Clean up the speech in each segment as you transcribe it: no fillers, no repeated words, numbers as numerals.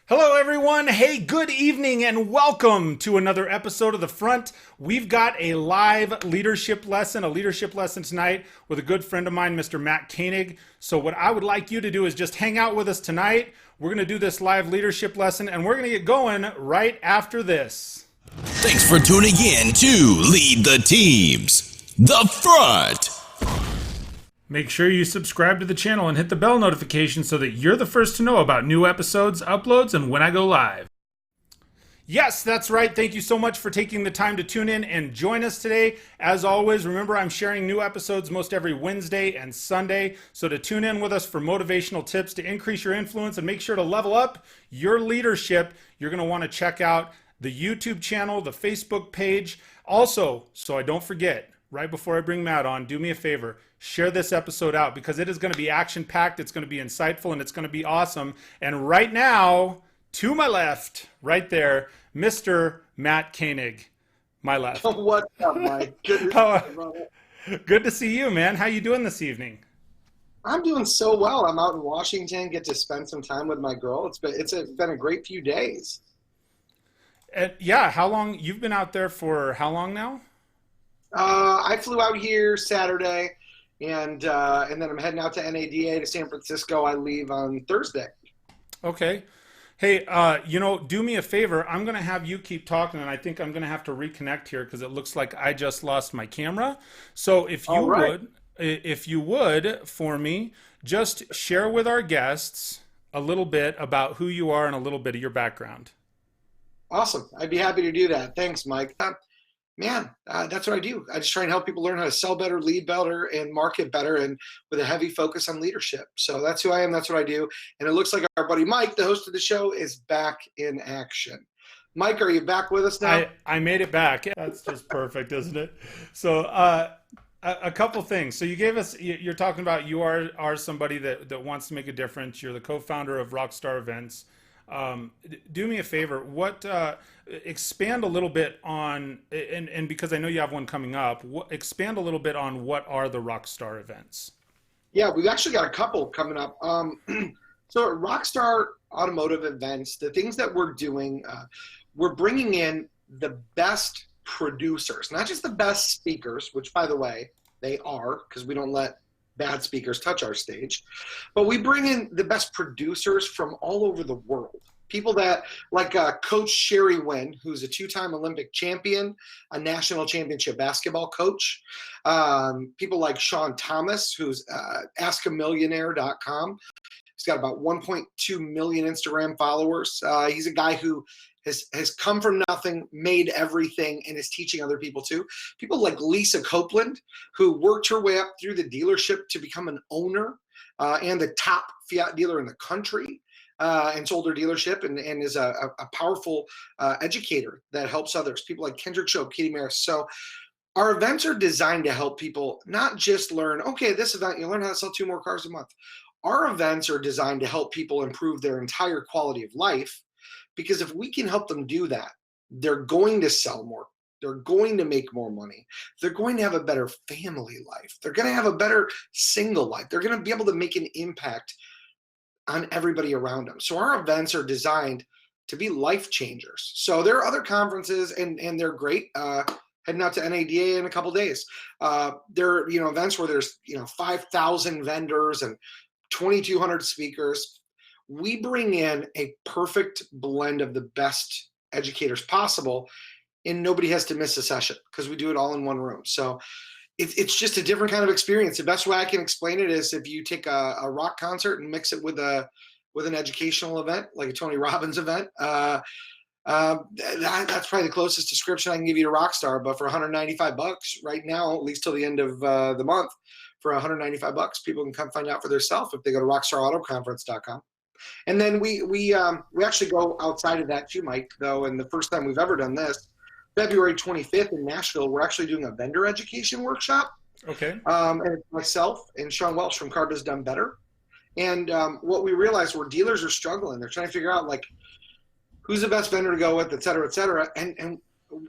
Hello, everyone. Hey, good evening, and welcome to another episode of The Front. We've got a live leadership lesson tonight with a good friend of mine, Mr. Mat Koenig. So, what I would like you to do is just hang out with us tonight. We're going to do this live leadership lesson, and we're going to get going right after this. Thanks for tuning in to Lead the Teams, The Front. Make sure you subscribe to the channel and hit the bell notification so that you're the first to know about new episodes, uploads, and when I go live. Yes, that's right. Thank you so much for taking the time to tune in and join us today. As always, remember I'm sharing new episodes most every Wednesday and Sunday. So to tune in with us for motivational tips to increase your influence and make sure to level up your leadership, you're going to want to check out the YouTube channel, the Facebook page. Also, so I don't forget, right before I bring Matt on, do me a favor, share this episode out because it is going to be action-packed, it's going to be insightful, and it's going to be awesome. And right now, to my left, right there, Mr. Mat Koenig, my left. What's up, Mike? Good to see you, man. How you doing this evening? I'm doing so well. I'm out in Washington, get to spend some time with my girl. It's been a great few days. Yeah, how long? You've been out there for how long now? I flew out here Saturday, and then I'm heading out to NADA to San Francisco. I leave on Thursday. Okay. Hey, do me a favor. I'm going to have you keep talking, and I think I'm going to have to reconnect here because it looks like I just lost my camera. So if you would, for me, just share with our guests a little bit about who you are and a little bit of your background. Awesome. I'd be happy to do that. Thanks, Mike. That's what I do. I just try and help people learn how to sell better, lead better, and market better, and with a heavy focus on leadership. So that's who I am. That's what I do. And it looks like our buddy Mike, the host of the show, is back in action. Mike, are you back with us now? I made it back. That's just perfect, isn't it? So a couple things. So you're talking about you are somebody that wants to make a difference. You're the co-founder of Rockstar Events. Do me a favor. Expand a little bit on, and because I know you have one coming up, expand a little bit on what are the Rockstar events? Yeah, we've actually got a couple coming up. So at Rockstar Automotive Events, the things that we're doing, we're bringing in the best producers, not just the best speakers, which by the way, they are, because we don't let bad speakers touch our stage, but we bring in the best producers from all over the world. People that, like Coach Sherry Wynn, who's a two-time Olympic champion, a national championship basketball coach. People like Sean Thomas, who's askamillionaire.com. He's got about 1.2 million Instagram followers. He's a guy who has come from nothing, made everything, and is teaching other people too. People like Lisa Copeland, who worked her way up through the dealership to become an owner and the top Fiat dealer in the country. And sold her dealership and is a powerful educator that helps others. People like Kendrick Shope, Katie Maris. So our events are designed to help people not just learn, okay, this event, you learn how to sell 2 more cars a month. Our events are designed to help people improve their entire quality of life, because if we can help them do that, they're going to sell more. They're going to make more money. They're going to have a better family life. They're going to have a better single life. They're going to be able to make an impact on everybody around them. So our events are designed to be life changers. So there are other conferences and they're great. Heading out to NADA in a couple days. There are events where there's 5,000 vendors and 2,200 speakers. We bring in a perfect blend of the best educators possible, and nobody has to miss a session because we do it all in one room. So it's just a different kind of experience. The best way I can explain it is if you take a rock concert and mix it with an educational event, like a Tony Robbins event. That's probably the closest description I can give you to Rockstar. But for $195 right now, at least till the end of the month, for $195, people can come find out for themselves if they go to rockstarautoconference.com. And then we actually go outside of that too, Mike, though, and the first time we've ever done this, February 25th in Nashville, we're actually doing a vendor education workshop. Okay. And it's myself and Sean Welch from Car Biz Done Better. And what we realized were dealers are struggling. They're trying to figure out, like, who's the best vendor to go with, et cetera, et cetera. And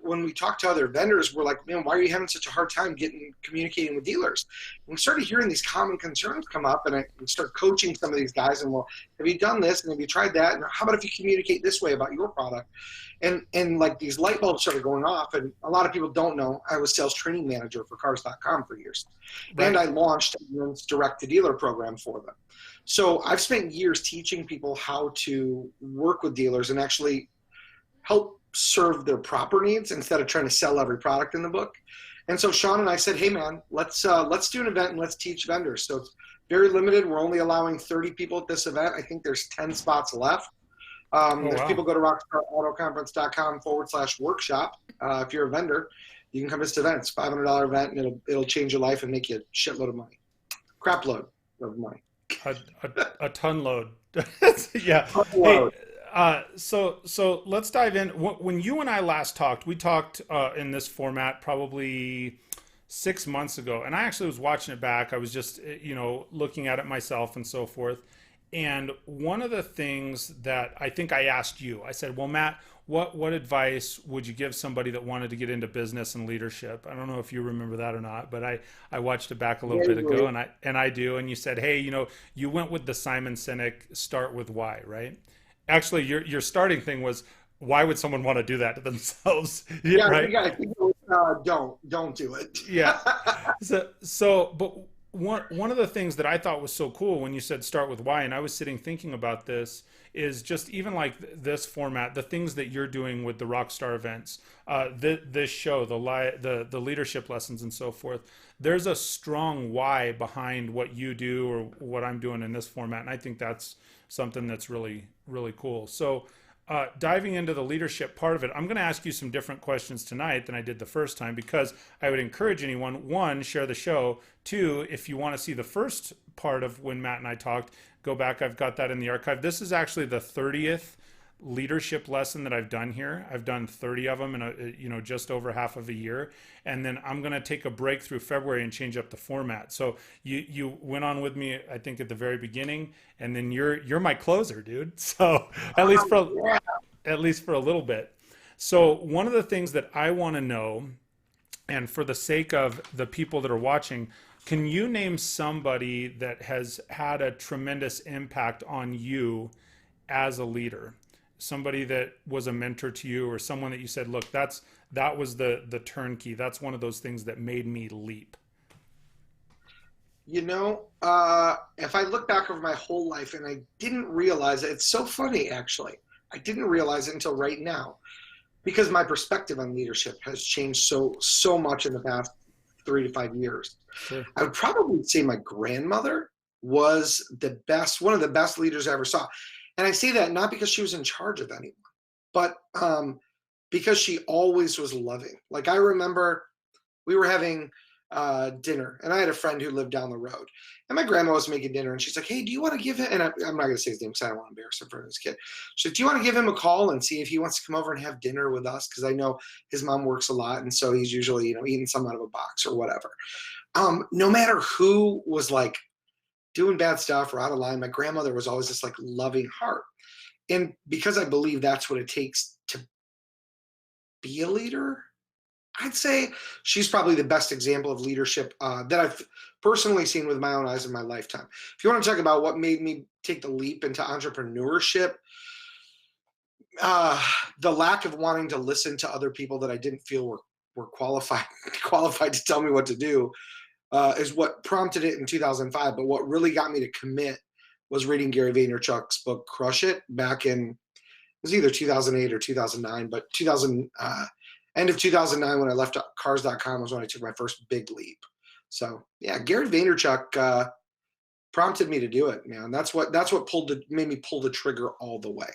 when we talk to other vendors, we're like, man, why are you having such a hard time communicating with dealers? And we started hearing these common concerns come up, and I started coaching some of these guys. And, well, have you done this? And have you tried that? And how about if you communicate this way about your product? And like these light bulbs started going off. And a lot of people don't know I was sales training manager for cars.com for years. Right. And I launched a direct to dealer program for them. So I've spent years teaching people how to work with dealers and actually help serve their proper needs instead of trying to sell every product in the book. And so Sean and I said, hey man, let's do an event and let's teach vendors. So it's very limited. We're only allowing 30 people at this event. I think there's 10 spots left. If people go to rockstarautoconference.com/workshop, if you're a vendor, you can come to this event. It's a $500 event, and it'll change your life and make you a shitload of money. Crap load of money. A ton load. Yeah. Hey, so let's dive in. When you and I last talked, we talked in this format probably 6 months ago, and I actually was watching it back. I was just, looking at it myself and so forth. And one of the things that I think I asked you, I said, well, Matt, what advice would you give somebody that wanted to get into business and leadership? I don't know if you remember that or not, but I watched it back a little bit ago, and I do. And you said, hey, you went with the Simon Sinek start with why, right? Actually, your starting thing was, why would someone want to do that to themselves? Yeah, right? Don't do it. Yeah. But one of the things that I thought was so cool when you said start with why, and I was sitting thinking about this, is just even like this format, the things that you're doing with the Rockstar events, this show, the leadership lessons and so forth. There's a strong why behind what you do or what I'm doing in this format, and I think that's something that's really, really cool. So diving into the leadership part of it, I'm going to ask you some different questions tonight than I did the first time, because I would encourage anyone, one, share the show. Two, if you want to see the first part of when Matt and I talked, go back. I've got that in the archive. This is actually the 30th leadership lesson that I've done here. I've done 30 of them in just over half of a year. And then I'm going to take a break through February and change up the format. So you went on with me, I think, at the very beginning, and then you're my closer, dude. So at least for a little bit. So one of the things that I want to know, and for the sake of the people that are watching, can you name somebody that has had a tremendous impact on you as a leader? Somebody that was a mentor to you, or someone that you said, look, that was the turnkey. That's one of those things that made me leap. If I look back over my whole life and I didn't realize it, it's so funny, actually. I didn't realize it until right now, because my perspective on leadership has changed so much in the past 3 to 5 years. Sure. I would probably say my grandmother was one of the best leaders I ever saw. And I say that not because she was in charge of anyone, but because she always was loving. Like, I remember we were having dinner, and I had a friend who lived down the road, and my grandma was making dinner, and she's like, hey, do you want to give him, and I'm not going to say his name because I don't want to embarrass him in front of his kid. She's like, do you want to give him a call and see if he wants to come over and have dinner with us? Because I know his mom works a lot, and so he's usually, eating something out of a box or whatever. No matter who was like doing bad stuff or out of line, my grandmother was always this like loving heart. And because I believe that's what it takes to be a leader, I'd say she's probably the best example of leadership that I've personally seen with my own eyes in my lifetime. If you want to talk about what made me take the leap into entrepreneurship, the lack of wanting to listen to other people that I didn't feel were qualified to tell me what to do is what prompted it in 2005. But what really got me to commit was reading Gary Vaynerchuk's book, Crush It, back in, it was either 2008 or 2009, but end of 2009 when I left cars.com was when I took my first big leap. So yeah, Gary Vaynerchuk prompted me to do it, man. That's what made me pull the trigger all the way.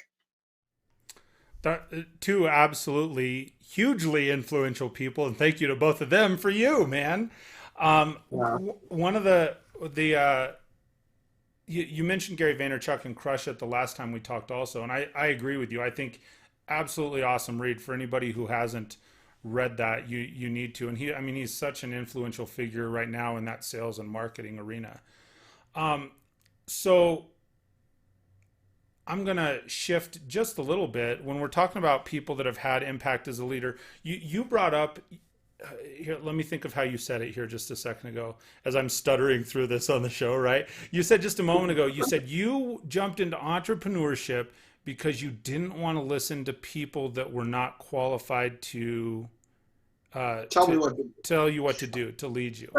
Two absolutely hugely influential people, and thank you to both of them for you, man. One of you mentioned Gary Vaynerchuk and Crush It the last time we talked also, and I agree with you. I think absolutely awesome read for anybody who hasn't read that. You need to, and he's such an influential figure right now in that sales and marketing arena. So I'm going to shift just a little bit. When we're talking about people that have had impact as a leader, you brought up, here, let me think of how you said it here just a second ago as I'm stuttering through this on the show, right? You said just a moment ago, you said you jumped into entrepreneurship because you didn't want to listen to people that were not qualified to Tell me what to do. tell you what to do, to lead you.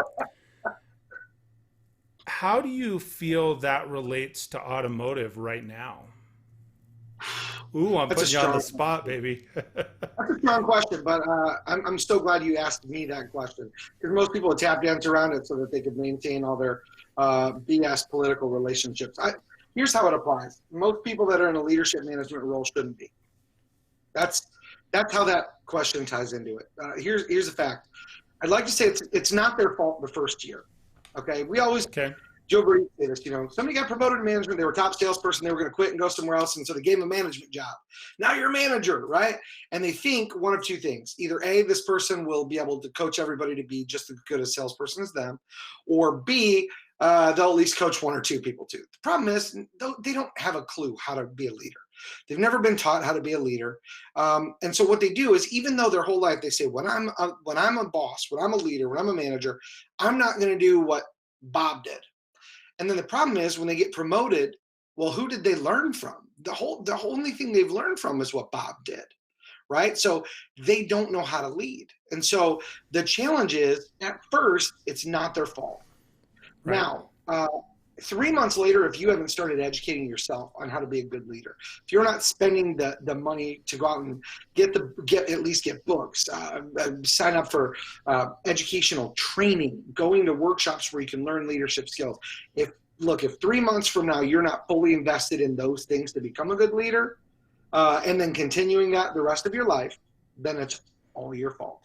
How do you feel that relates to automotive right now? Ooh, I'm That's a putting you on the strong spot, baby. That's a strong question, but I'm so glad you asked me that question, because most people would tap dance around it so that they could maintain all their BS political relationships. Here's how it applies. Most people that are in a leadership management role shouldn't be. That's how that question ties into it. Here's the fact. I'd like to say it's not their fault the first year. Okay, we always Okay. Joe Brady said this. Somebody got promoted to management. They were a top salesperson. They were going to quit and go somewhere else, and so they gave them a management job. Now you're a manager, right? And they think one of two things: either A, this person will be able to coach everybody to be just as good a salesperson as them, or B, they'll at least coach one or two people too. The problem is they don't have a clue how to be a leader. They've never been taught how to be a leader, and so what they do is, even though their whole life they say, when I'm a boss, when I'm a leader, when I'm a manager, I'm not going to do what Bob did. And then the problem is when they get promoted, well, who did they learn from? The only thing they've learned from is what Bob did, right? So they don't know how to lead. And so the challenge is, at first, it's not their fault. Right. Now, 3 months later, if you haven't started educating yourself on how to be a good leader, if you're not spending the money to go out and at least get books, sign up for educational training, going to workshops where you can learn leadership skills. If 3 months from now you're not fully invested in those things to become a good leader, and then continuing that the rest of your life, then it's all your fault.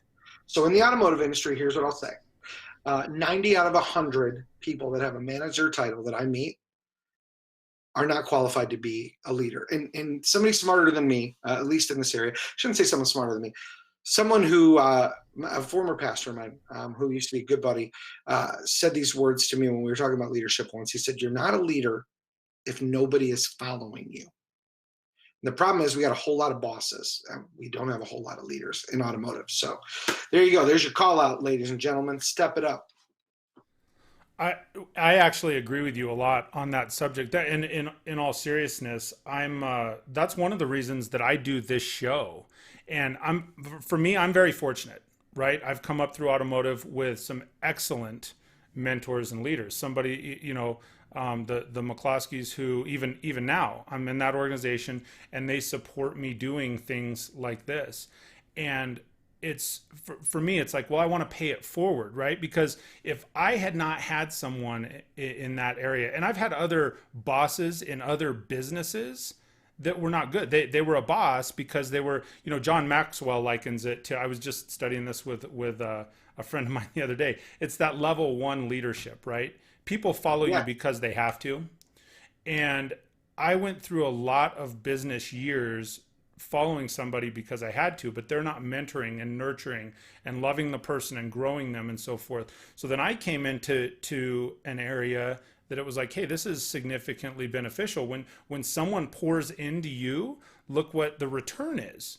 So in the automotive industry, here's what I'll say. 90 out of 100 people that have a manager title that I meet are not qualified to be a leader. And somebody smarter than me, at least in this area, I shouldn't say someone smarter than me, someone who, a former pastor of mine, who used to be a good buddy, said these words to me when we were talking about leadership once. He said, "You're not a leader if nobody is following you." And the problem is we got a whole lot of bosses. We don't have a whole lot of leaders in automotive. So there you go. There's your call out, ladies and gentlemen. Step it up. I actually agree with you a lot on that subject. That in all seriousness, that's one of the reasons that I do this show. And I'm very fortunate, right? I've come up through automotive with some excellent mentors and leaders. Somebody, the McCloskeys, who even now I'm in that organization and they support me doing things like this. And it's for me, it's like, well, I want to pay it forward, right? Because if I had not had someone in that area, and I've had other bosses in other businesses that were not good. They were a boss because they were, John Maxwell likens it to, I was just studying this with a friend of mine the other day. It's that level 1 leadership, right? People follow you because they have to. And I went through a lot of business years following somebody because I had to, but they're not mentoring and nurturing and loving the person and growing them and so forth. So then I came into an area that it was like, hey, this is significantly beneficial. When someone pours into you, look what the return is.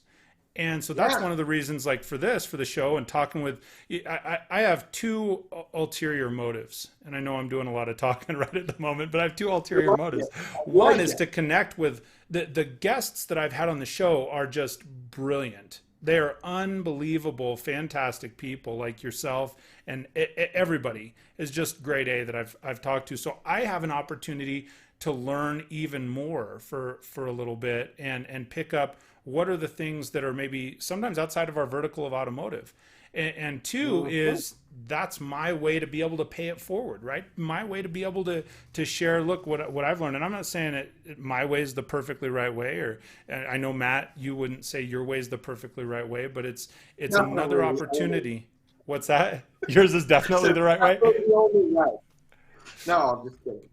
And so that's one of the reasons, like for the show and talking with, I have two ulterior motives. And I know I'm doing a lot of talking right at the moment, but I have two ulterior motives. One is to connect with the guests that I've had on the show are just brilliant. They are unbelievable, fantastic people like yourself, and everybody is just grade A that I've talked to. So I have an opportunity to learn even more for a little bit and pick up what are the things that are maybe sometimes outside of our vertical of automotive. And two is that's my way to be able to pay it forward, right? My way to be able to share, look, what I've learned. And I'm not saying it my way is the perfectly right way, or I know, Matt, you wouldn't say your way is the perfectly right way, but it's another opportunity. What's that? Yours is definitely the right way? No, I'm just kidding.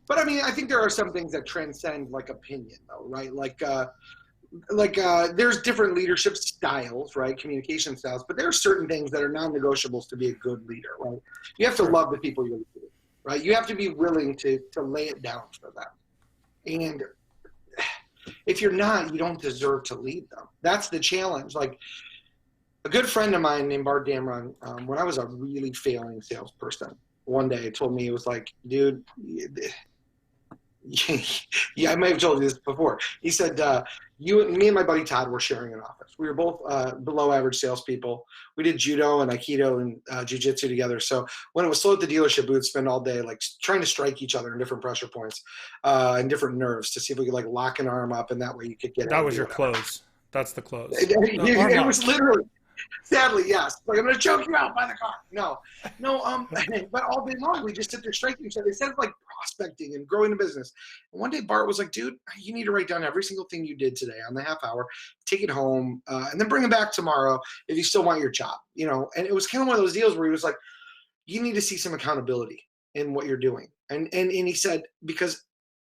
But I mean, I think there are some things that transcend like opinion though, right? Like there's different leadership styles, right? Communication styles, but there are certain things that are non-negotiables to be a good leader, right? You have to love the people you're leading, right? You have to be willing to lay it down for them. And If you're not, you don't deserve to lead them. That's the challenge. Like a good friend of mine named Bart Damron, when I was a really failing salesperson, one day told me, it was like, dude, yeah, I may have told you this before. He said, me and my buddy Todd were sharing an office. We were both below average salespeople. We did judo and aikido and jiu-jitsu together. So when it was slow at the dealership, we would spend all day like trying to strike each other in different pressure points and different nerves to see if we could like lock an arm up, and that way you could get. That was your close. That's the close. It was literally. Sadly, yes. Like, I'm going to choke you out by the car. No. But all day long, we just sit there striking each other. Instead of like prospecting and growing the business. And one day Bart was like, dude, you need to write down every single thing you did today on the half hour, take it home, and then bring it back tomorrow if you still want your job, you know? And it was kind of one of those deals where he was like, you need to see some accountability in what you're doing. And he said, because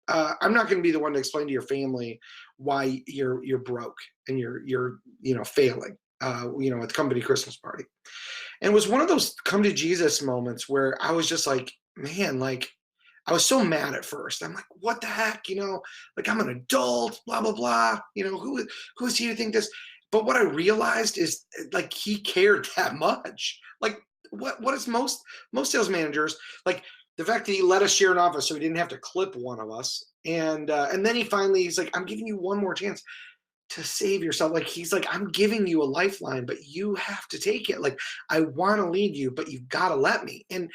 I'm not going to be the one to explain to your family why you're broke and you're failing. At the company Christmas party. And it was one of those come to Jesus moments where I was just like, man, like I was so mad at first. I'm like, what the heck? Like I'm an adult, blah, blah, blah. Who is he to think this? But what I realized is like he cared that much. Like what is most sales managers, like the fact that he let us share an office so he didn't have to clip one of us. And then he's like, I'm giving you one more chance to save yourself. Like he's like, I'm giving you a lifeline, but you have to take it. Like I want to lead you, but you've got to let me. And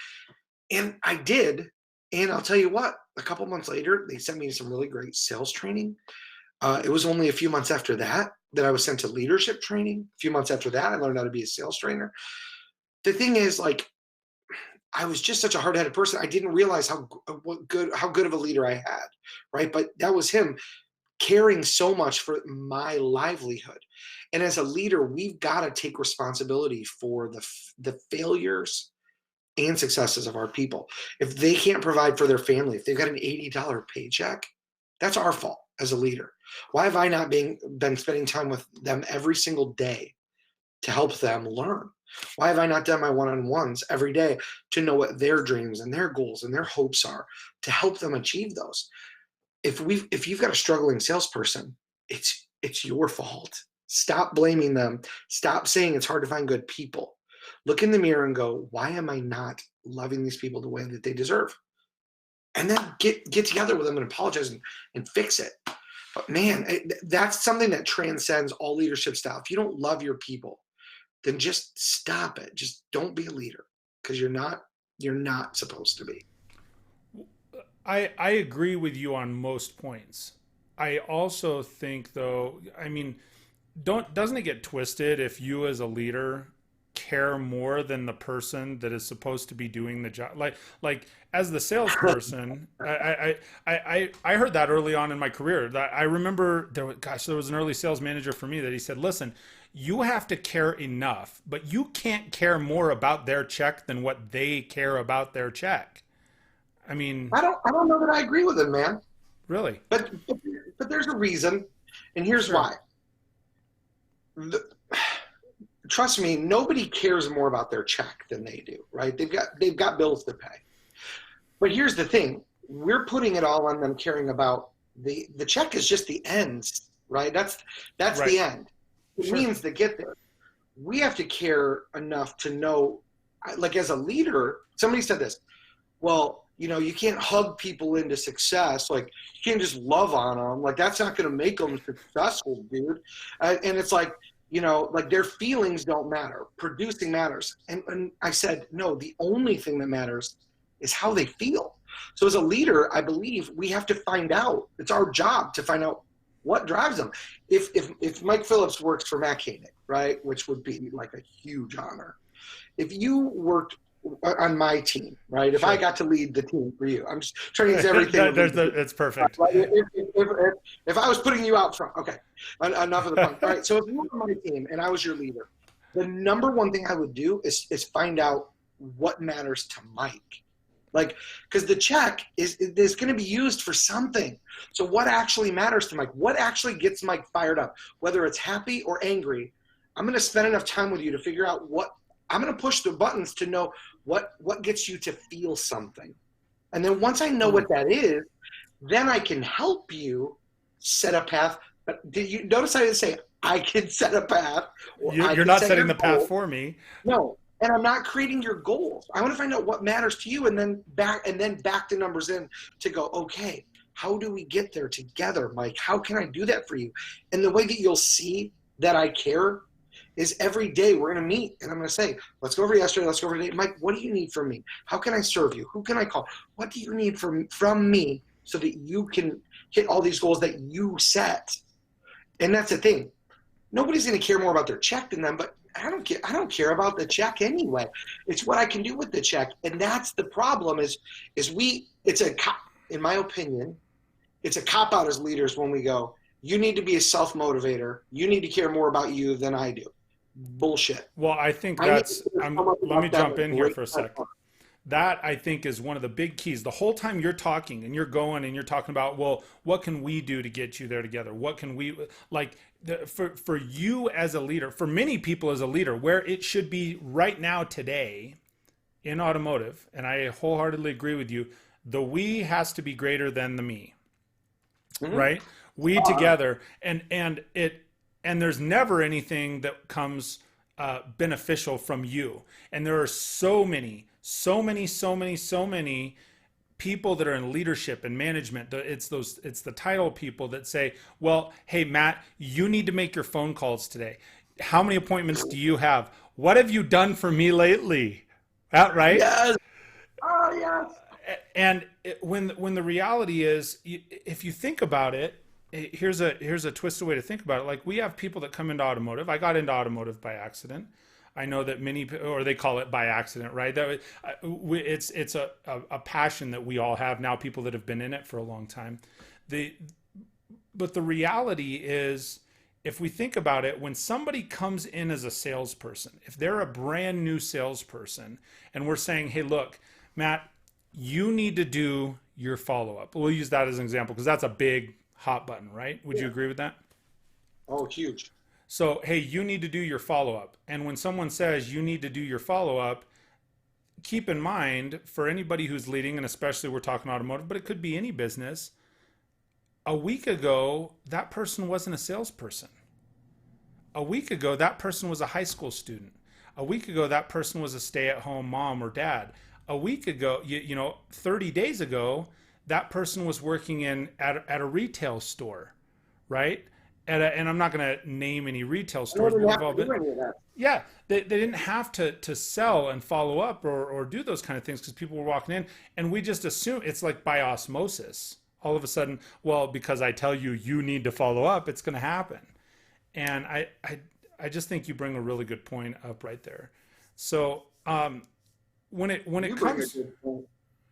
I did. And I'll tell you what, a couple months later, they sent me some really great sales training. It was only a few months after that I was sent to leadership training. A few months after that, I learned how to be a sales trainer. The thing is, like, I was just such a hard-headed person. I didn't realize how good of a leader I had, right? But that was him caring so much for my livelihood. And as a leader, we've got to take responsibility for the failures and successes of our people. If they can't provide for their family, if they've got an $80 paycheck, that's our fault as a leader. Why have I not been spending time with them every single day to help them learn? Why have I not done my one-on-ones every day to know what their dreams and their goals and their hopes are to help them achieve those? If you've got a struggling salesperson, it's your fault. Stop blaming them. Stop saying it's hard to find good people. Look in the mirror and go, why am I not loving these people the way that they deserve? And then get together with them and apologize and fix it. But man, that's something that transcends all leadership style. If you don't love your people, then just stop it. Just don't be a leader, because you're not supposed to be. I agree with you on most points. I also think, though, I mean, doesn't it get twisted if you as a leader care more than the person that is supposed to be doing the job? Like as the salesperson, I heard that early on in my career. I remember there was an early sales manager for me that he said, listen, you have to care enough, but you can't care more about their check than what they care about their check. I mean, I don't know that I agree with him, man. Really? But there's a reason, and here's why. Trust me, nobody cares more about their check than they do, right? They've got bills to pay. But here's the thing: we're putting it all on them caring about the check is just the ends, right? That's right. The end. It means to get there. We have to care enough to know, like as a leader, somebody said this, well, you can't hug people into success. Like you can't just love on them. Like that's not going to make them successful, dude. And it's like, like their feelings don't matter. Producing matters. And I said, no, the only thing that matters is how they feel. So as a leader, I believe we have to find out. It's our job to find out what drives them. If Mike Phillips works for Mat Koenig, right, which would be like a huge honor. If you worked on my team, right? If I got to lead the team for you, I'm just trying to use everything. It's perfect. If I was putting you out front, okay, enough of the fun. All right, so if you were on my team and I was your leader, the number one thing I would do is find out what matters to Mike. Like, because the check is going to be used for something. So what actually matters to Mike? What actually gets Mike fired up? Whether it's happy or angry, I'm going to spend enough time with you to figure out I'm going to push the buttons to know what gets you to feel something. And then once I know what that is, then I can help you set a path. But did you notice I didn't say I can set a path? Or You're not setting the path for me. No, and I'm not creating your goals. I want to find out what matters to you, and then back the numbers in to go. Okay, how do we get there together, Mike? How can I do that for you? And the way that you'll see that I care is every day we're going to meet, and I'm going to say, let's go over yesterday, let's go over today. Mike, what do you need from me? How can I serve you? Who can I call? What do you need from me so that you can hit all these goals that you set? And that's the thing. Nobody's going to care more about their check than them, but I don't care. I don't care about the check anyway. It's what I can do with the check. And that's the problem in my opinion, it's a cop out as leaders when we go, you need to be a self-motivator. You need to care more about you than I do. Bullshit. Well, I think let me jump in here for a second. That, I think, is one of the big keys. The whole time you're talking and you're going and you're talking about, well, what can we do to get you there together? What can we, for you as a leader, for many people as a leader, where it should be right now today in automotive, and I wholeheartedly agree with you, the we has to be greater than the me, right? We together, and there's never anything that comes beneficial from you. And there are so many people that are in leadership and management. It's the title people that say, well, hey, Matt, you need to make your phone calls today. How many appointments do you have? What have you done for me lately? Right? Yes. Oh, yes. And when the reality is, if you think about it, here's a twisted way to think about it. Like, we have people that come into automotive. I got into automotive by accident. I know that many, or they call it by accident, right? It's a passion that we all have now, people that have been in it for a long time. But the reality is, if we think about it, when somebody comes in as a salesperson, if they're a brand new salesperson and we're saying, hey, look, Matt, you need to do your follow-up. We'll use that as an example because that's a big hot button, right? Would you agree with that? Oh, huge. So, hey, you need to do your follow-up. And when someone says you need to do your follow-up, keep in mind, for anybody who's leading, and especially we're talking automotive, but it could be any business, a week ago, that person wasn't a salesperson. A week ago, that person was a high school student. A week ago, that person was a stay-at-home mom or dad. A week ago, 30 days ago, that person was working at a retail store, right? And I'm not going to name any retail stores. Yeah, they didn't have to sell and follow up or do those kind of things because people were walking in, and we just assume it's like by osmosis. All of a sudden, well, because I tell you you need to follow up, it's going to happen. And I just think you bring a really good point up right there. So when it comes,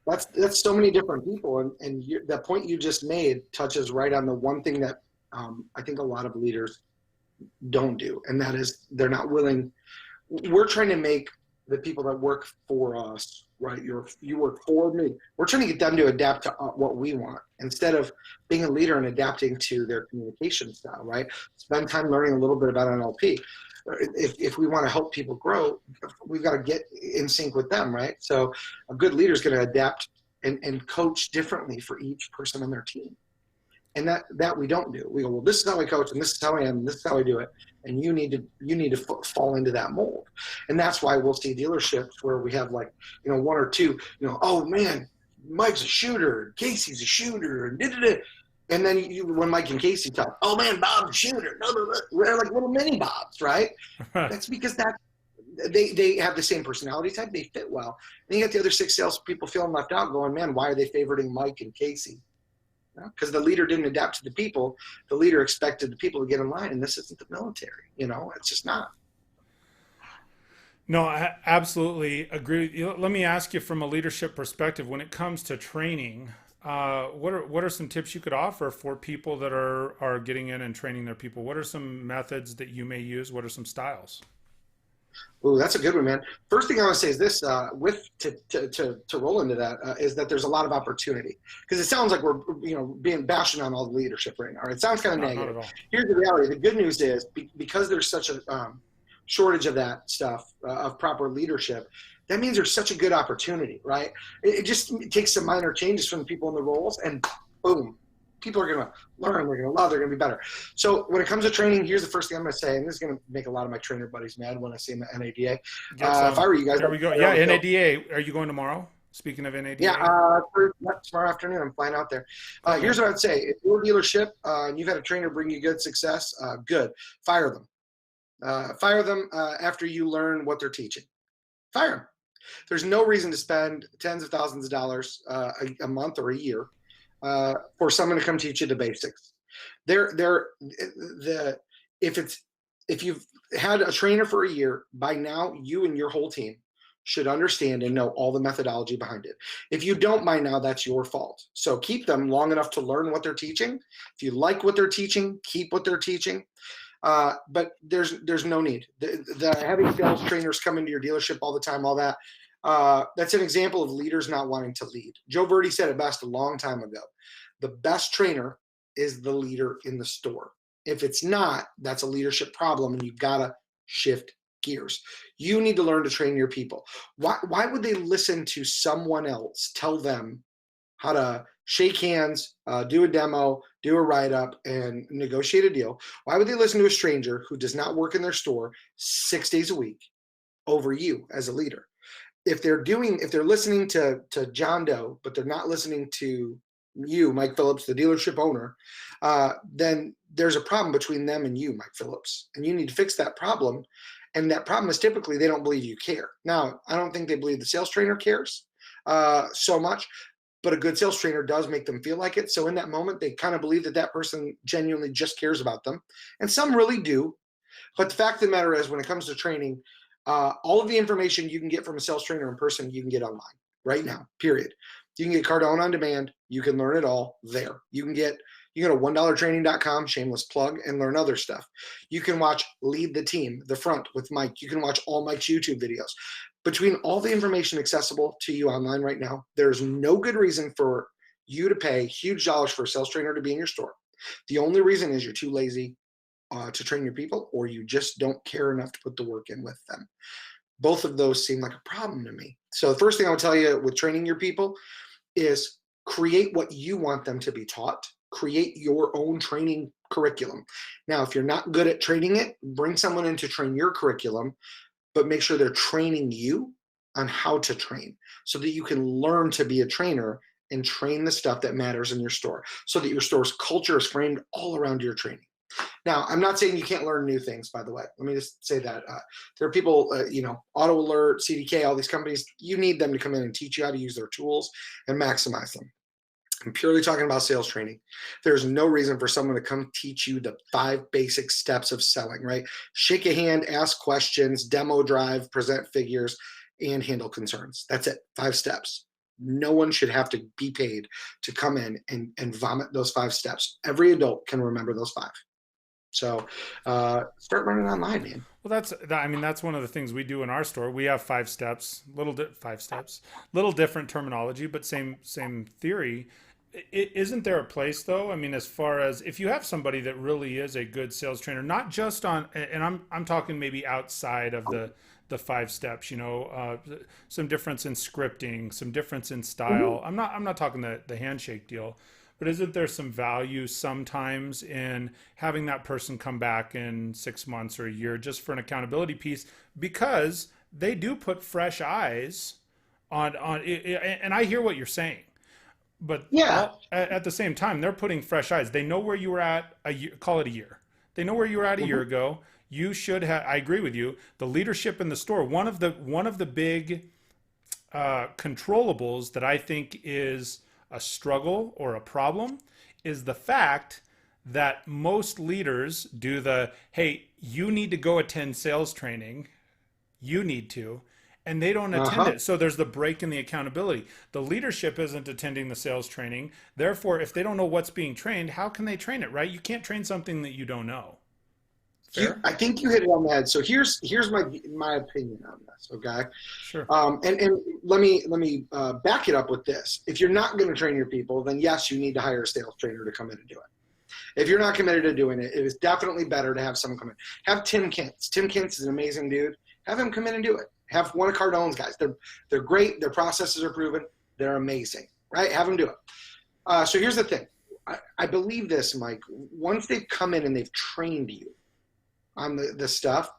that's so many different people, and that point you just made touches right on the one thing that I think a lot of leaders don't do, and that is they're not willing. We're trying to make the people that work for us, right? You work for me. We're trying to get them to adapt to what we want instead of being a leader and adapting to their communication style, right? Spend time learning a little bit about NLP. If we want to help people grow, we've got to get in sync with them, right? So a good leader is going to adapt and coach differently for each person on their team. And that we don't do. We go, well, this is how I coach, and this is how I am, and this is how I do it. And you need to fall into that mold. And that's why we'll see dealerships where we have one or two, oh man, Mike's a shooter, Casey's a shooter, and da-da-da. And then when Mike and Casey talk, oh man, Bob's a shooter. We're like little mini Bobs, right? That's because they have the same personality type. They fit well. And you got the other 6 salespeople feeling left out, going, man, why are they favoriting Mike and Casey? Because the leader didn't adapt to the people. The leader expected the people to get in line, and this isn't the military. It's just not. No, I absolutely agree. Let me ask you from a leadership perspective, when it comes to training, what are some tips you could offer for people that are getting in and training their people? What are some methods that you may use? What are some styles? Oh, that's a good one, man. First thing I want to say is this, to roll into that, is that there's a lot of opportunity. Because it sounds like we're being bashing on all the leadership right now. It sounds kind of negative. Here's the reality. The good news is because there's such a shortage of that stuff, of proper leadership, that means there's such a good opportunity, right? It just takes some minor changes from the people in the roles, and boom, People are going to learn, they're going to love, they're going to be better. So when it comes to training, here's the first thing I'm going to say, and this is going to make a lot of my trainer buddies mad when I say my NADA. If I were you guys, there we go. Yeah, NADA. Are you going tomorrow? Speaking of NADA. Yeah, tomorrow afternoon I'm flying out there. Here's what I'd say: if you're a dealership and you've had a trainer bring you good success, good, fire them. Fire them after you learn what they're teaching. Fire them. There's no reason to spend tens of thousands of dollars a month or a year for someone to come teach you the basics. If you've had a trainer for a year, by now you and your whole team should understand and know all the methodology behind it. If you don't by now, that's your fault. So keep them long enough to learn what they're teaching. If you like what they're teaching, keep what they're teaching. But there's no need. The having sales trainers come into your dealership all the time, all that, that's an example of leaders not wanting to lead. Joe Verdi said it best a long time ago. The best trainer is the leader in the store. If it's not, that's a leadership problem, and you've got to shift gears. You need to learn to train your people. Why would they listen to someone else tell them how to shake hands, do a demo, do a write-up, and negotiate a deal? Why would they listen to a stranger who does not work in their store 6 days a week over you as a leader? If they're listening to John Doe, but they're not listening to you, Mike Phillips, the dealership owner, then there's a problem between them and you, Mike Phillips, and you need to fix that problem. And that problem is typically they don't believe you care. Now, I don't think they believe the sales trainer cares so much, but a good sales trainer does make them feel like it. So in that moment, they kind of believe that person genuinely just cares about them. And some really do. But the fact of the matter is, when it comes to training, all of the information you can get from a sales trainer in person, you can get online right now, period. You can get Cardone on demand. You can learn it all there. You can go to $1training.com, shameless plug, and learn other stuff. You can watch Lead the Team, The Front with Mike. You can watch all Mike's YouTube videos. Between all the information accessible to you online right now, there's no good reason for you to pay huge dollars for a sales trainer to be in your store. The only reason is you're too lazy to train your people, or you just don't care enough to put the work in with them. Both of those seem like a problem to me. So the first thing I would tell you with training your people is create what you want them to be taught. Create your own training curriculum. Now, if you're not good at training it, bring someone in to train your curriculum, but make sure they're training you on how to train so that you can learn to be a trainer and train the stuff that matters in your store so that your store's culture is framed all around your training. Now, I'm not saying you can't learn new things, by the way. Let me just say that. There are people, Auto Alert, CDK, all these companies, you need them to come in and teach you how to use their tools and maximize them. I'm purely talking about sales training. There's no reason for someone to come teach you the 5 basic steps of selling, right? Shake a hand, ask questions, demo drive, present figures, and handle concerns. That's it, 5 steps. No one should have to be paid to come in and vomit those 5 steps. Every adult can remember those 5. So start running online, man. Well, that's one of the things we do in our store. We have 5 steps, 5 steps, little different terminology, but same theory. Isn't there a place though? I mean, as far as if you have somebody that really is a good sales trainer, not just on, and I'm talking maybe outside of the 5 steps, some difference in scripting, some difference in style. I'm not talking the handshake deal. But isn't there some value sometimes in having that person come back in 6 months or a year just for an accountability piece, because they do put fresh eyes on and I hear what you're saying, but yeah, at the same time, they're putting fresh eyes. They know where you were at call it a year. They know where you were at a year ago. You should have, I agree with you. The leadership in the store, one of the big controllables that I think is a struggle or a problem is the fact that most leaders do hey, you need to go attend sales training. You need to. And they don't attend it. So there's the break in the accountability. The leadership isn't attending the sales training. Therefore, if they don't know what's being trained, how can they train it, right? You can't train something that you don't know. I think you hit it on the head. So here's my opinion on this. Okay. Sure. And let me back it up with this. If you're not going to train your people, then yes, you need to hire a sales trainer to come in and do it. If you're not committed to doing it, it is definitely better to have someone come in. Have Tim Kintz. Tim Kintz is an amazing dude. Have him come in and do it. Have one of Cardone's guys. They're great. Their processes are proven. They're amazing. Right? Have them do it. So here's the thing. I believe this, Mike. Once they've come in and they've trained you on the stuff,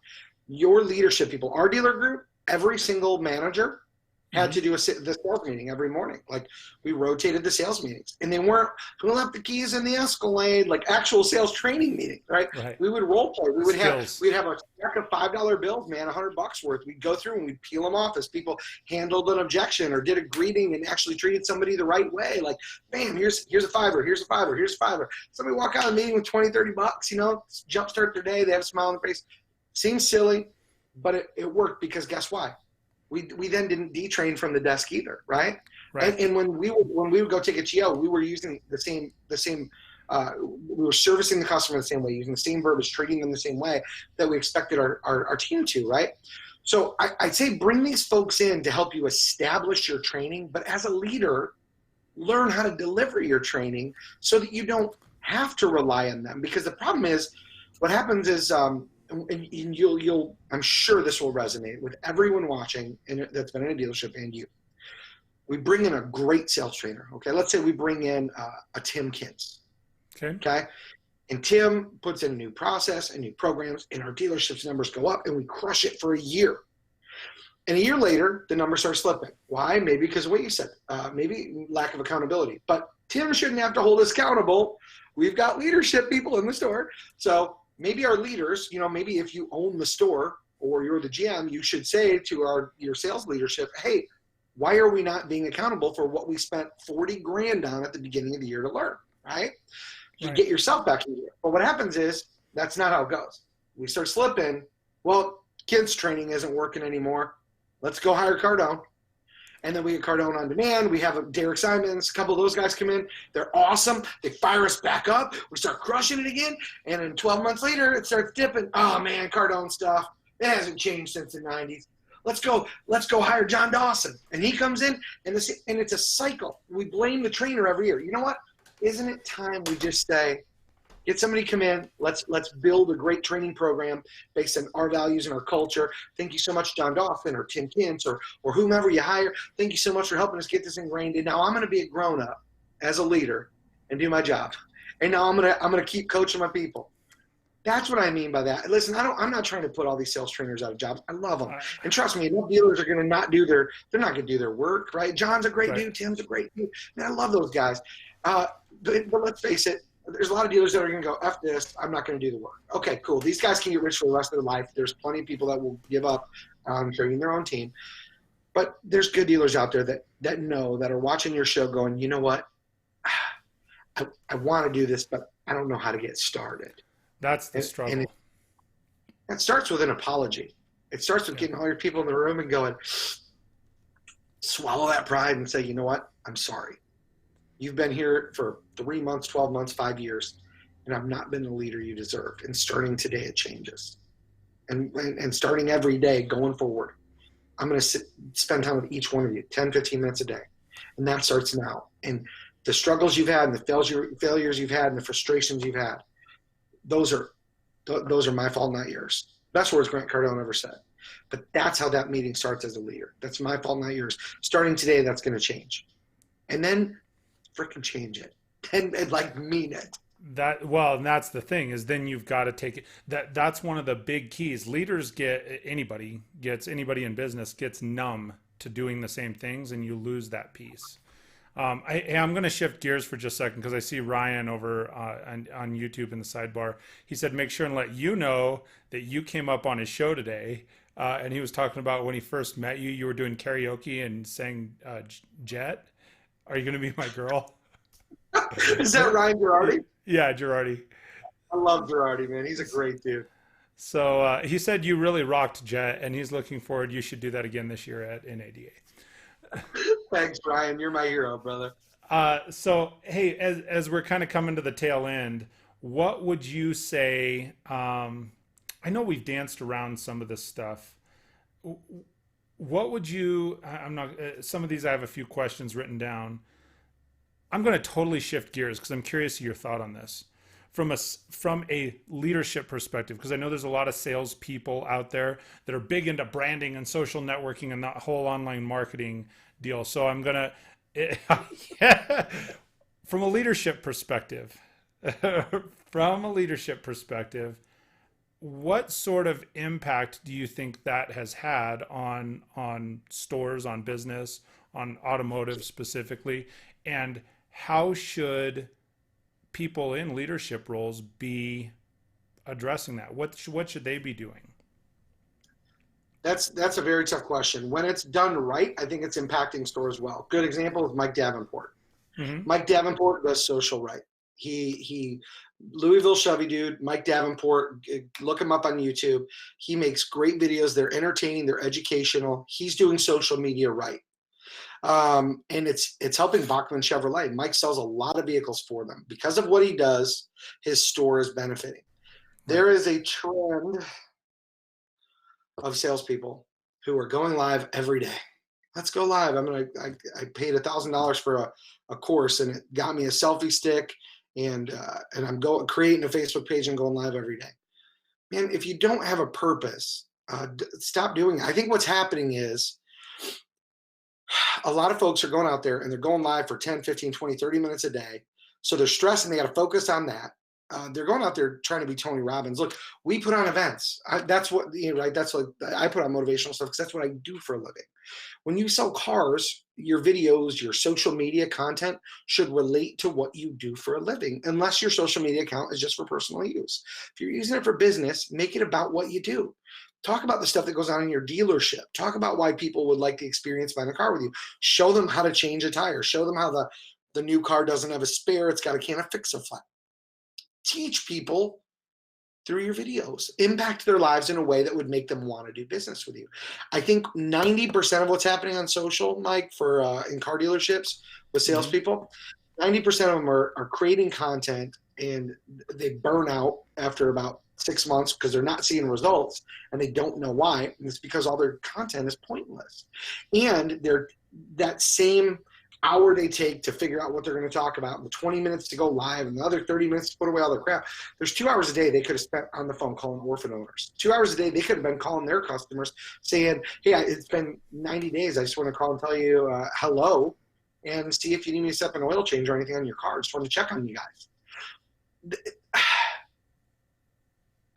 your leadership people, our dealer group, every single manager had to do the sales meeting every morning. Like, we rotated the sales meetings, and they weren't, we left the keys in the Escalade, like actual sales training meeting, right? We would role play. We'd have a stack of $5 bills, man, $100 worth. We'd go through and we'd peel them off as people handled an objection or did a greeting and actually treated somebody the right way. Like, bam, here's a fiver, here's a fiver, here's a fiver. Somebody walk out of the meeting with $20-$30, you know, jumpstart their day. They have a smile on their face. Seems silly, but it worked, because guess why? We then didn't detrain from the desk either, right? And when we would go take a GO, we were using the same we were servicing the customer the same way, using the same verbiage, treating them the same way that we expected our team to, right? So I'd say bring these folks in to help you establish your training, but as a leader, learn how to deliver your training so that you don't have to rely on them. Because the problem is, what happens is, and you'll I'm sure this will resonate with everyone watching and that's been in a dealership, and you. We bring in a great sales trainer. Okay, let's say we bring in a Tim Kintz. Okay, and Tim puts in a new process and new programs, and our dealership's numbers go up, and we crush it for a year. And a year later, the numbers start slipping. Why? Maybe because of what you said. Maybe lack of accountability. But Tim shouldn't have to hold us accountable. We've got leadership people in the store, so maybe our leaders, you know, maybe if you own the store or you're the GM, you should say to your sales leadership, hey, why are we not being accountable for what we spent 40 grand on at the beginning of the year to learn, right? You get yourself back in the year. But what happens is, that's not how it goes. We start slipping. Well, kids training isn't working anymore. Let's go hire Cardone. And then we get Cardone on demand. We have Derek Simons, a couple of those guys come in. They're awesome. They fire us back up. We start crushing it again. And then 12 months later, it starts dipping. Oh, man, Cardone stuff. It hasn't changed since the 90s. Let's go hire John Dawson. And he comes in, and it's a cycle. We blame the trainer every year. You know what? Isn't it time we just say, get somebody come in, let's build a great training program based on our values and our culture. Thank you so much, John Dawson or Tim Kintz or whomever you hire. Thank you so much for helping us get this ingrained. And now I'm going to be a grown-up as a leader and do my job. And now I'm going to keep coaching my people. That's what I mean by that. Listen, I'm not trying to put all these sales trainers out of jobs. I love them. And trust me, enough dealers are going to they're not going to do their work, right? John's a great dude. Tim's a great dude. Man, I love those guys. But let's face it, there's a lot of dealers that are going to go, F this, I'm not going to do the work. Okay, cool. These guys can get rich for the rest of their life. There's plenty of people that will give up on training their own team. But there's good dealers out there that know, that are watching your show going, you know what? I want to do this, but I don't know how to get started. That's the struggle. And that starts with an apology. It starts with getting all your people in the room and going, swallow that pride and say, you know what? I'm sorry. You've been here for 3 months, 12 months, 5 years, and I've not been the leader you deserve. And starting today, it changes. And starting every day going forward, I'm going to spend time with each one of you, 10, 15 minutes a day. And that starts now. And the struggles you've had and the failures you've had and the frustrations you've had, those are my fault, not yours. Best words Grant Cardone ever said. But that's how that meeting starts as a leader. That's my fault, not yours. Starting today, that's going to change. And then freaking change it and mean it. And that's the thing, is then you've got to take it. That's one of the big keys. Leaders anybody in business gets numb to doing the same things, and you lose that piece. I'm going to shift gears for just a second, because I see Ryan over on YouTube in the sidebar. He said, make sure and let you know that you came up on his show today. And he was talking about when he first met you, you were doing karaoke and sang Jet. Are you going to be my girl? Is that Ryan Girardi? Yeah, Girardi. I love Girardi, man. He's a great dude. So he said you really rocked Jet, and he's looking forward. You should do that again this year at NADA. Thanks, Ryan. You're my hero, brother. So, hey, as we're kind of coming to the tail end, what would you say? I know we've danced around some of this stuff. What would you? I'm not. Some of these I have a few questions written down. I'm going to totally shift gears because I'm curious of your thought on this from a leadership perspective, because I know there's a lot of salespeople out there that are big into branding and social networking and that whole online marketing deal. So I'm gonna, from a leadership perspective, from a leadership perspective, what sort of impact do you think that has had on stores, on business, on automotive specifically, and how should people in leadership roles be addressing that? What should they be doing? That's a very tough question. When it's done right, I think it's impacting stores well. Good example is Mike Davenport. Mm-hmm. Mike Davenport does social right. He Louisville Chevy dude, Mike Davenport, look him up on YouTube. He makes great videos. They're entertaining, they're educational. He's doing social media right. And it's helping Bachman Chevrolet. Mike sells a lot of vehicles for them. Because of what he does, his store is benefiting. There is a trend of salespeople who are going live every day. Let's go live. I paid $1,000 for a course, and it got me a selfie stick, and I'm creating a Facebook page and going live every day. Man, if you don't have a purpose, stop doing it. I think what's happening is a lot of folks are going out there and they're going live for 10, 15, 20, 30 minutes a day. So they're stressed and they got to focus on that. They're going out there trying to be Tony Robbins. Look, we put on events. That's what, right? That's what I put on motivational stuff because that's what I do for a living. When you sell cars, your videos, your social media content should relate to what you do for a living, unless your social media account is just for personal use. If you're using it for business, make it about what you do. Talk about the stuff that goes on in your dealership. Talk about why people would like the experience buying a car with you. Show them how to change a tire. Show them how the new car doesn't have a spare. It's got a can of Fix-A-Flat. Teach people through your videos. Impact their lives in a way that would make them want to do business with you. I think 90% of what's happening on social, Mike, for in car dealerships with salespeople, 90% of them are creating content and they burn out after about 6 months because they're not seeing results and they don't know why. And it's because all their content is pointless. And they're that same hour they take to figure out what they're going to talk about, and the 20 minutes to go live, and the other 30 minutes to put away all their crap. There's 2 hours a day they could have spent on the phone calling orphan owners. 2 hours a day they could have been calling their customers saying, hey, it's been 90 days. I just want to call and tell you hello and see if you need me to set up an oil change or anything on your car. Just want to check on you guys.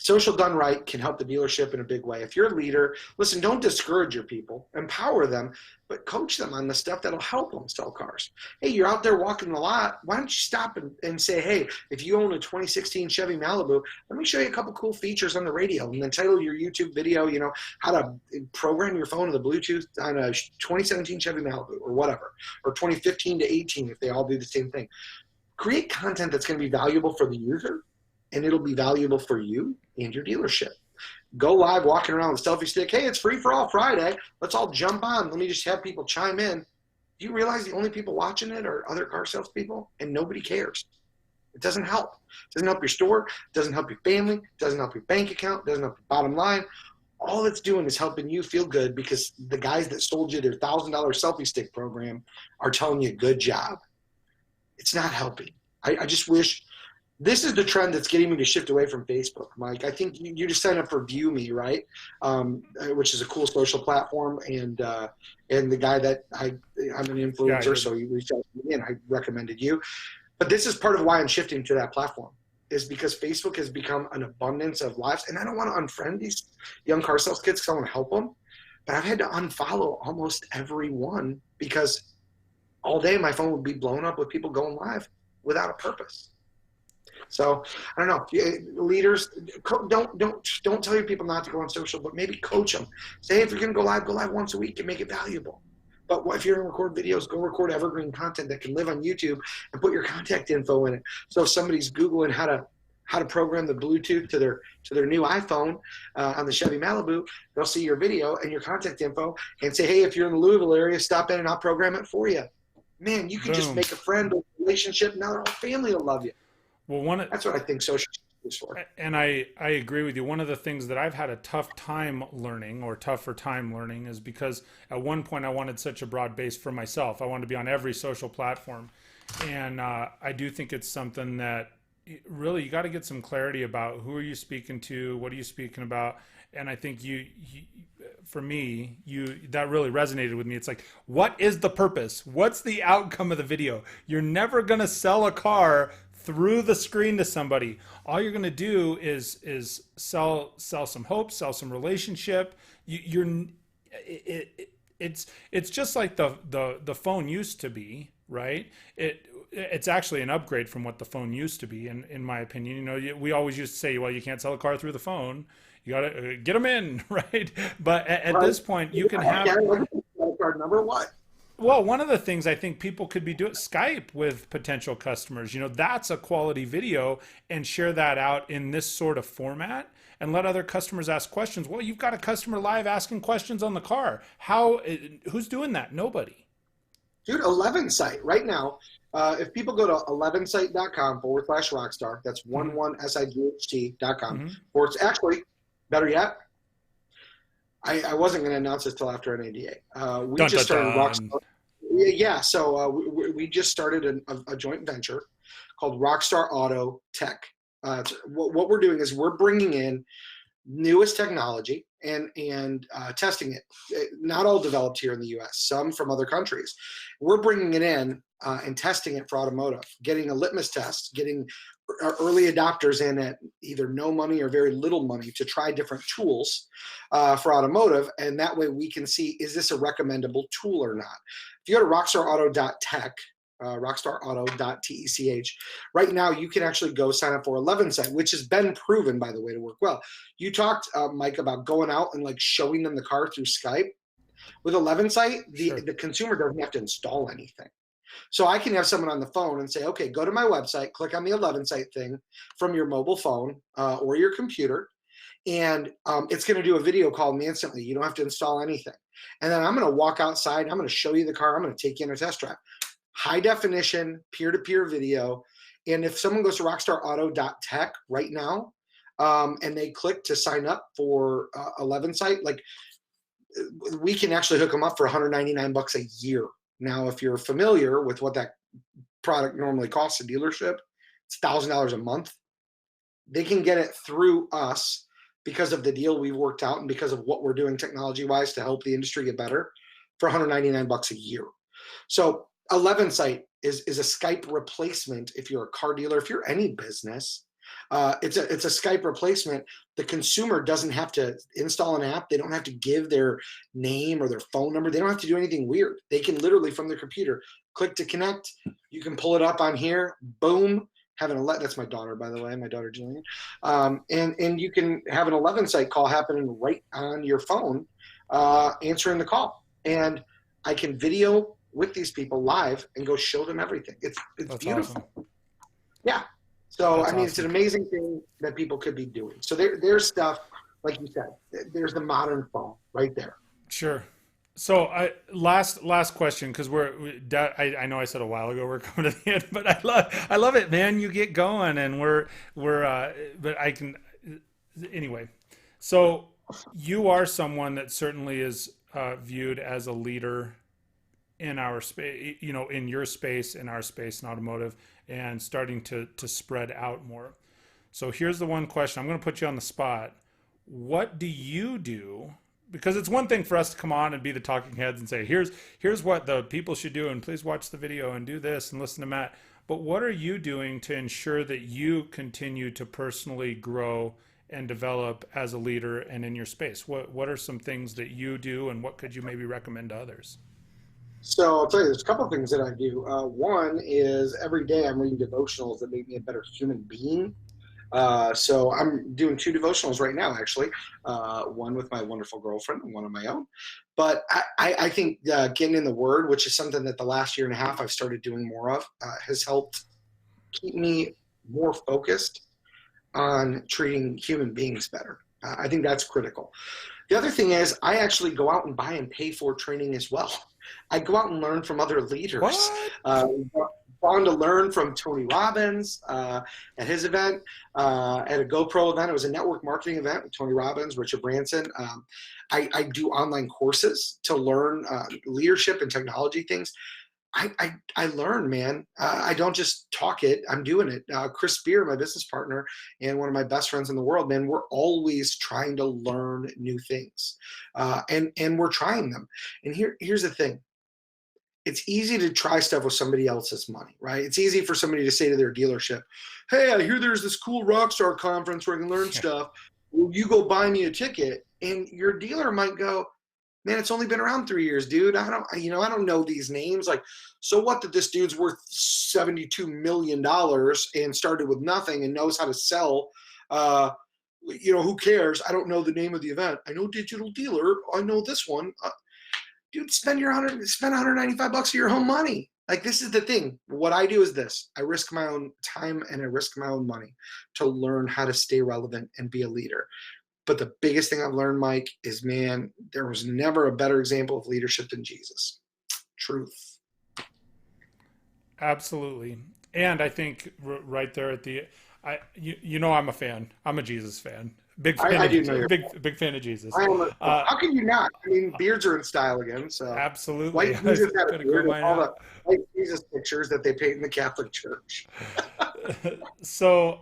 Social done right can help the dealership in a big way. If you're a leader, listen, don't discourage your people, empower them, but coach them on the stuff that'll help them sell cars. Hey, you're out there walking the lot. Why don't you stop and say, hey, if you own a 2016 Chevy Malibu, let me show you a couple cool features on the radio, and then title your YouTube video, how to program your phone to the Bluetooth on a 2017 Chevy Malibu or whatever, or 2015 to 18 if they all do the same thing. Create content that's going to be valuable for the user, and it'll be valuable for you and your dealership. Go live walking around with a selfie stick. Hey, it's free for all Friday. Let's all jump on. Let me just have people chime in. Do you realize the only people watching it are other car salespeople, and nobody cares? It doesn't help. It doesn't help your store. It doesn't help your family. It doesn't help your bank account. It doesn't help your bottom line. All it's doing is helping you feel good because the guys that sold you their $1,000 selfie stick program are telling you good job. It's not helping. I just wish. This is the trend that's getting me to shift away from Facebook, Mike. I think you just signed up for View Me, right? Which is a cool social platform, and the guy that I'm an influencer, so you reached out to me and I recommended you. But this is part of why I'm shifting to that platform, is because Facebook has become an abundance of lives, and I don't want to unfriend these young car sales kids because I want to help them, but I've had to unfollow almost every one because all day my phone would be blown up with people going live without a purpose. So I don't know. Leaders, don't tell your people not to go on social, but maybe coach them. Say, hey, if you're going to go live once a week and make it valuable. But if you're going to record videos, go record evergreen content that can live on YouTube and put your contact info in it. So if somebody's Googling how to program the Bluetooth to their new iPhone on the Chevy Malibu, they'll see your video and your contact info and say, hey, if you're in the Louisville area, stop in and I'll program it for you. Man, you can just make a friend, a relationship. Now their whole family will love you. Well, that's what I think social is for. And I agree with you. One of the things that I've had a tougher time learning is because at one point I wanted such a broad base for myself. I wanted to be on every social platform. And I do think it's something that really you got to get some clarity about who are you speaking to, what are you speaking about. And I think for me, that really resonated with me. It's like, what is the purpose? What's the outcome of the video? You're never going to sell a car through the screen to somebody. All you're going to do is sell some hope, sell some relationship. It's just like the phone used to be, right? It's actually an upgrade from what the phone used to be, in my opinion. You know, we always used to say, well, you can't sell a car through the phone. You got to get them in, right? But at this point, you can have card number. What? Well, one of the things I think people could be doing, Skype with potential customers. You know, that's a quality video, and share that out in this sort of format and let other customers ask questions. Well, you've got a customer live asking questions on the car. Who's doing that? Nobody. Dude, 11 site right now. If people go to 11site.com/Rockstar, that's 11sight.com. Actually, better yet, I wasn't going to announce this till after NADA. We just started Rockstar. Yeah, so we just started a joint venture called Rockstar Auto Tech. What we're doing is we're bringing in newest technology and testing it. Not all developed here in the U.S., some from other countries. We're bringing it in and testing it for automotive, getting a litmus test, getting early adopters in at either no money or very little money to try different tools for automotive. And that way we can see, is this a recommendable tool or not? If you go to rockstarauto.tech, rockstarauto.tech, right now you can actually go sign up for 11 site, which has been proven, by the way, to work well. You talked, Mike, about going out and like showing them the car through Skype. With 11 site, the consumer doesn't have to install anything. So I can have someone on the phone and say, okay, go to my website, click on the 11 site thing from your mobile phone or your computer, and it's going to do a video call me instantly. You don't have to install anything. And then I'm going to walk outside. I'm going to show you the car. I'm going to take you on a test drive. High definition, peer-to-peer video. And if someone goes to rockstarauto.tech right now and they click to sign up for 11 site, like we can actually hook them up for $199 a year. Now, if you're familiar with what that product normally costs a dealership, it's $1,000 a month. They can get it through us because of the deal we've worked out and because of what we're doing technology-wise to help the industry get better for $199 a year. So 11 site is a Skype replacement. If you're a car dealer, if you're any business, it's a Skype replacement. The consumer doesn't have to install an app. They don't have to give their name or their phone number. They don't have to do anything weird. They can literally from their computer click to connect. You can pull it up on here. Boom. That's my daughter, by the way, my daughter Jillian. And you can have an 11 site call happening right on your phone, answering the call. And I can video with these people live and go show them everything. It's beautiful. Awesome. Yeah. So, that's awesome. It's an amazing thing that people could be doing. So there's stuff, like you said, there's the modern phone right there. Sure. So last question, because I know I said a while ago we're coming to the end, but I love it, man. You get going, and but I can anyway. So you are someone that certainly is viewed as a leader in our space, in your space, in our space, in automotive, and starting to spread out more. So here's the one question. I'm going to put you on the spot. What do you do? Because it's one thing for us to come on and be the talking heads and say, here's what the people should do, and please watch the video and do this and listen to Matt. But what are you doing to ensure that you continue to personally grow and develop as a leader and in your space? What are some things that you do, and what could you maybe recommend to others? So I'll tell you, there's a couple of things that I do. One is every day I'm reading devotionals that make me a better human being. So I'm doing 2 devotionals right now, actually, one with my wonderful girlfriend and one on my own. But I think getting in the Word, which is something that the last year and a half I've started doing more of, has helped keep me more focused on treating human beings better. I think that's critical. The other thing is I actually go out and buy and pay for training as well. I go out and learn from other leaders. Gone to learn from Tony Robbins at his event, at a GoPro event. It was a network marketing event with Tony Robbins, Richard Branson. I do online courses to learn leadership and technology things. I learn, man. I don't just talk it. I'm doing it. Chris Spear, my business partner and one of my best friends in the world, man, we're always trying to learn new things, and we're trying them. And here's the thing. It's easy to try stuff with somebody else's money, right? It's easy for somebody to say to their dealership, "Hey, I hear there's this cool Rockstar conference where I can learn stuff. Will you go buy me a ticket?" And your dealer might go, "Man, it's only been around 3 years, dude. I don't know these names. Like, so what that this dude's worth $72 million and started with nothing and knows how to sell. Who cares? I don't know the name of the event. I know Digital Dealer. I know this one. Dude, spend $195 of your home money." Like, this is the thing. What I do is this. I risk my own time and I risk my own money to learn how to stay relevant and be a leader. But the biggest thing I've learned, Mike, is, man, there was never a better example of leadership than Jesus. Truth. Absolutely. And I think right there at the, I'm a fan. I'm a Jesus fan. Big fan. I do know you're big fan of Jesus. How can you not? I mean, beards are in style again. So absolutely. White Jesus had a beard with all the white Jesus pictures that they paint in the Catholic Church. So,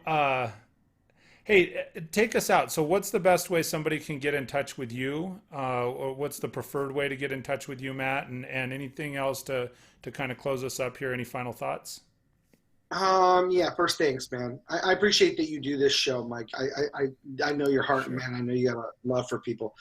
hey, take us out. So what's the best way somebody can get in touch with you? Or what's the preferred way to get in touch with you, Matt? And anything else to kind of close us up here? Any final thoughts? Yeah, first, thanks, man. I appreciate that you do this show, Mike. I know your heart, man. I know you got a love for people.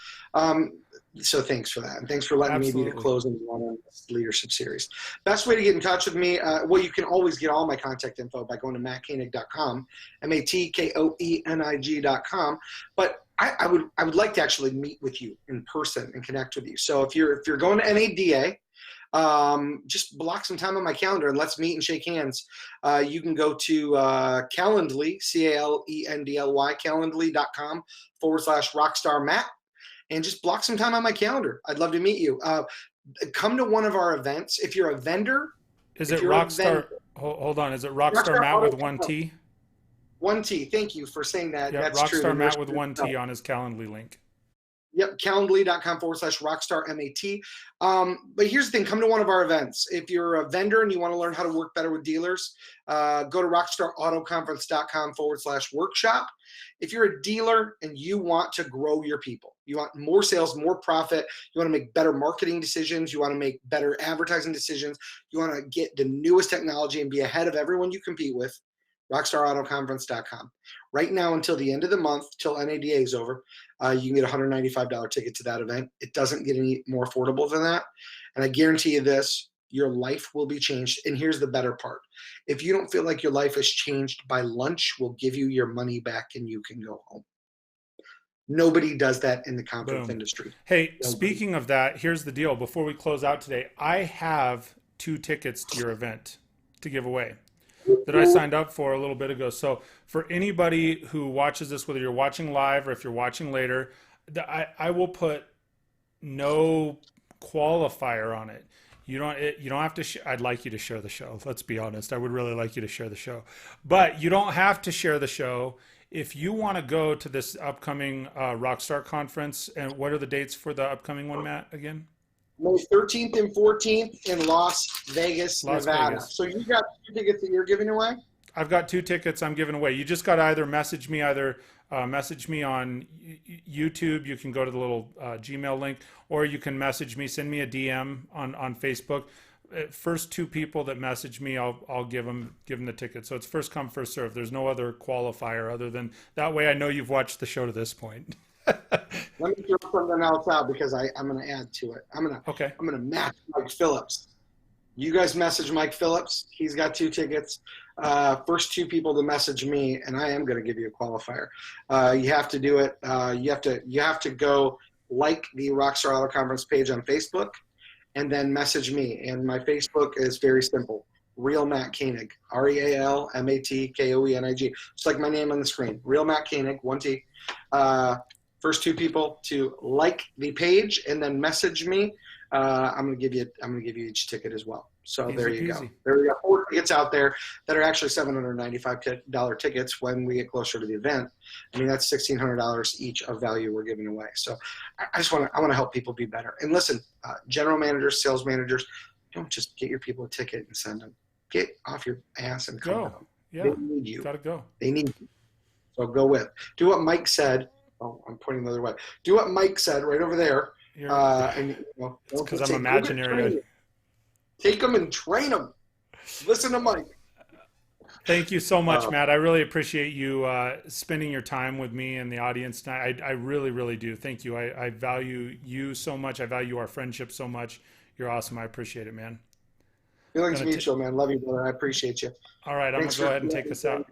So thanks for that. And thanks for letting me be the closing one on this leadership series. Best way to get in touch with me, well, you can always get all my contact info by going to matkoenig.com, MATKOENIG.com. But I would like to actually meet with you in person and connect with you. So if you're going to NADA, just block some time on my calendar and let's meet and shake hands. You can go to Calendly, CALENDLY, calendly.com/Rockstar Matt, and just block some time on my calendar. I'd love to meet you. Come to one of our events. If you're a vendor. Is it Rockstar? Hold on. Is it Rockstar Matt with one T? One T. Thank you for saying that. Yeah, that's Rockstar true. Matt with one T on his Calendly link. Yep, calendly.com/Rockstar MAT. But here's the thing, come to one of our events. If you're a vendor and you want to learn how to work better with dealers, go to rockstarautoconference.com/workshop. If you're a dealer and you want to grow your people, you want more sales, more profit, you want to make better marketing decisions, you want to make better advertising decisions, you want to get the newest technology and be ahead of everyone you compete with, rockstarautoconference.com. Right now, until the end of the month, till NADA is over, you can get a $195 ticket to that event. It doesn't get any more affordable than that. And I guarantee you this, your life will be changed. And here's the better part. If you don't feel like your life is changed by lunch, we'll give you your money back and you can go home. Nobody does that in the conference industry. Hey, speaking of that, here's the deal. Before we close out today, I have 2 tickets to your event to give away that I signed up for a little bit ago. So for anybody who watches this, whether you're watching live or if you're watching later, I will put no qualifier on it. You don't have to. I'd like you to share the show. Let's be honest. I would really like you to share the show, but you don't have to share the show if you want to go to this upcoming Rockstar conference. And what are the dates for the upcoming one, Matt? Again. May 13th and 14th in Las Vegas, Nevada. So you got 2 tickets that you're giving away? I've got 2 tickets I'm giving away. You just got to either message me on YouTube. You can go to the little Gmail link, or you can message me, send me a DM on Facebook. First 2 people that message me, I'll give them the ticket. So it's first come, first serve. There's no other qualifier other than that way I know you've watched the show to this point. Let me throw something else out because I'm going to add to it. I'm going to match Mike Phillips. You guys message Mike Phillips. He's got 2 tickets. First 2 people to message me, and I am going to give you a qualifier. You have to do it. You have to go like the Rockstar Auto Conference page on Facebook, and then message me. And my Facebook is very simple. Real Mat Koenig. RealMattKoenig. It's like my name on the screen. Real Mat Koenig. 1 T. First 2 people to like the page and then message me. I'm gonna give you each ticket as well. So there you go. There we go. 4 tickets out there that are actually $795 tickets when we get closer to the event. I mean, that's $1,600 each of value we're giving away. So I want to help people be better. And listen, general managers, sales managers, don't just get your people a ticket and send them. Get off your ass and come to Go. them. Yeah. They need you. Gotta go. They need you. So go with. Do what Mike said. Oh, I'm pointing the other way. Do what Mike said right over there. And because I'm imaginary. Take them and train them. Listen to Mike. Thank you so much, Matt. I really appreciate you spending your time with me and the audience tonight. I really, really do. Thank you. I value you so much. I value our friendship so much. You're awesome. I appreciate it, man. Feelings mutual, man. Love you, brother. I appreciate you. All right. I'm going to go ahead and take this out.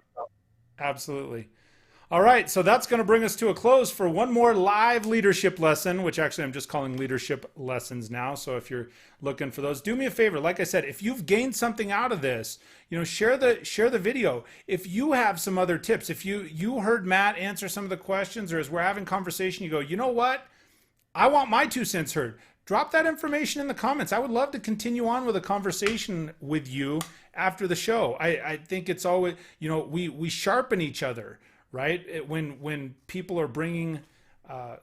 Absolutely. All right, so that's going to bring us to a close for one more live leadership lesson, which actually I'm just calling leadership lessons now. So if you're looking for those, do me a favor. Like I said, if you've gained something out of this, share the video. If you have some other tips, if you heard Matt answer some of the questions, or as we're having conversation, you go, you know what? I want my 2 cents heard. Drop that information in the comments. I would love to continue on with a conversation with you after the show. I think it's always, we sharpen each other. Right? When people are bringing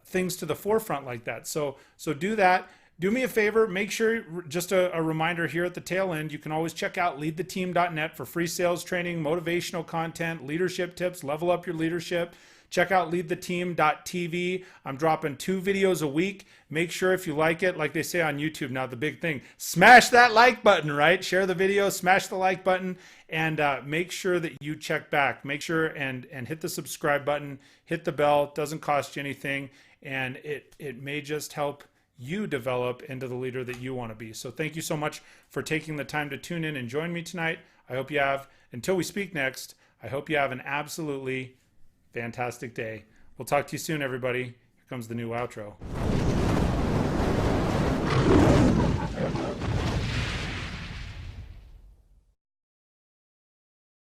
things to the forefront like that. So do that. Do me a favor. Make sure, just a reminder here at the tail end, you can always check out leadtheteam.net for free sales training, motivational content, leadership tips, level up your leadership. Check out leadtheteam.tv. I'm dropping 2 videos a week. Make sure if you like it, like they say on YouTube now, the big thing, smash that like button, right? Share the video, smash the like button, and make sure that you check back. Make sure and hit the subscribe button, hit the bell. It doesn't cost you anything, and it may just help you develop into the leader that you want to be. So thank you so much for taking the time to tune in and join me tonight. I hope you have, until we speak next, I hope you have an absolutely fantastic day. We'll talk to you soon, everybody. Here comes the new outro.